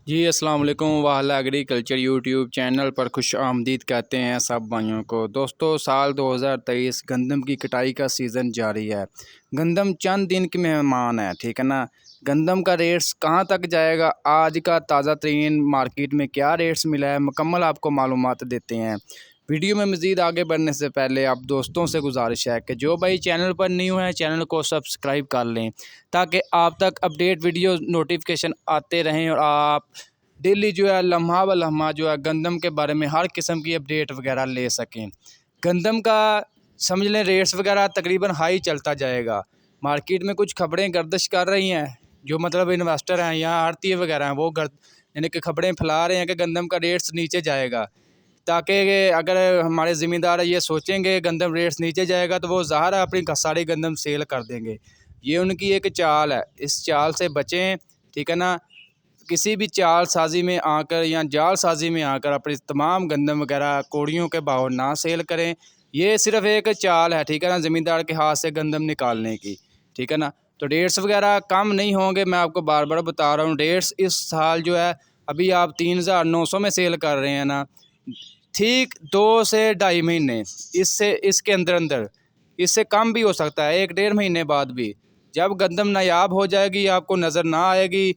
جی السلام علیکم والا ایگریکلچر یوٹیوب چینل پر خوش آمدید کہتے ہیں سب بھائیوں کو۔ دوستو سال 2023 گندم کی کٹائی کا سیزن جاری ہے۔ گندم چند دن کی مہمان ہے، ٹھیک ہے نا۔ گندم کا ریٹس کہاں تک جائے گا، آج کا تازہ ترین مارکیٹ میں کیا ریٹس ملا ہے، مکمل آپ کو معلومات دیتے ہیں۔ ویڈیو میں مزید آگے بڑھنے سے پہلے آپ دوستوں سے گزارش ہے کہ جو بھائی چینل پر نیو ہیں چینل کو سبسکرائب کر لیں تاکہ آپ تک اپڈیٹ ویڈیو نوٹیفیکیشن آتے رہیں اور آپ ڈیلی جو ہے لمحہ بہ لمحہ جو ہے گندم کے بارے میں ہر قسم کی اپڈیٹ وغیرہ لے سکیں۔ گندم کا سمجھ لیں ریٹس وغیرہ تقریباً ہائی چلتا جائے گا۔ مارکیٹ میں کچھ خبریں گردش کر رہی ہیں، جو مطلب انویسٹر ہیں یا آڑتی وغیرہ ہیں وہ یعنی کہ خبریں پھیلا رہے ہیں کہ گندم کا ریٹس نیچے جائے گا، تاکہ اگر ہمارے ذمہ دار یہ سوچیں گے گندم ریٹس نیچے جائے گا تو وہ ظاہر ہے اپنی ساری گندم سیل کر دیں گے۔ یہ ان کی ایک چال ہے، اس چال سے بچیں، ٹھیک ہے نا۔ کسی بھی چال سازی میں آ کر یا جال سازی میں آ کر اپنی تمام گندم وغیرہ کوڑیوں کے بھاؤ نہ سیل کریں۔ یہ صرف ایک چال ہے، ٹھیک ہے نا، زمیندار کے ہاتھ سے گندم نکالنے کی، ٹھیک ہے نا۔ تو ریٹس وغیرہ کم نہیں ہوں گے، میں آپ کو بار بار بتا رہا ہوں۔ ریٹس اس سال جو ہے ابھی آپ 3900 میں سیل کر رہے ہیں نا، ٹھیک 2 سے 2.5 مہینے اس کے اندر اس سے کم بھی ہو سکتا ہے، 1-1.5 مہینے بعد بھی جب گندم نایاب ہو جائے گی آپ کو نظر نہ آئے گی،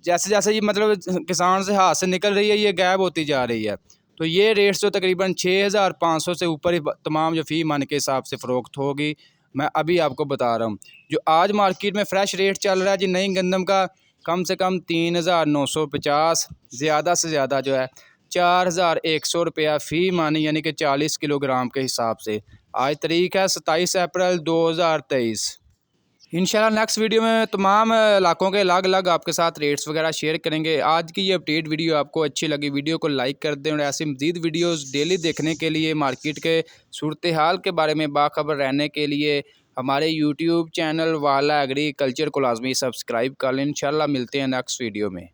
جیسے جیسے یہ مطلب کسان سے ہاتھ سے نکل رہی ہے یہ غائب ہوتی جا رہی ہے، تو یہ ریٹس جو تقریباً 6500 سے اوپر ہی تمام جو فی من کے حساب سے فروخت ہوگی۔ میں ابھی آپ کو بتا رہا ہوں جو آج مارکیٹ میں فریش ریٹ چل رہا ہے جی نئی گندم کا، کم سے کم 3950، زیادہ سے زیادہ جو ہے 4100 روپیہ فی من، یعنی کہ 40 کلو گرام کے حساب سے۔ آج تاریخ ہے 27 اپریل 2023۔ انشاءاللہ نیکسٹ ویڈیو میں تمام علاقوں کے الگ الگ آپ کے ساتھ ریٹس وغیرہ شیئر کریں گے۔ آج کی یہ اپڈیٹ ویڈیو آپ کو اچھی لگی، ویڈیو کو لائک کر دیں اور ایسی مزید ویڈیوز ڈیلی دیکھنے کے لیے، مارکیٹ کے صورتحال کے بارے میں باخبر رہنے کے لیے ہمارے یوٹیوب چینل والا ایگریکلچر کو لازمی سبسکرائب کر لیں۔ انشاءاللہ ملتے ہیں نیکسٹ ویڈیو میں۔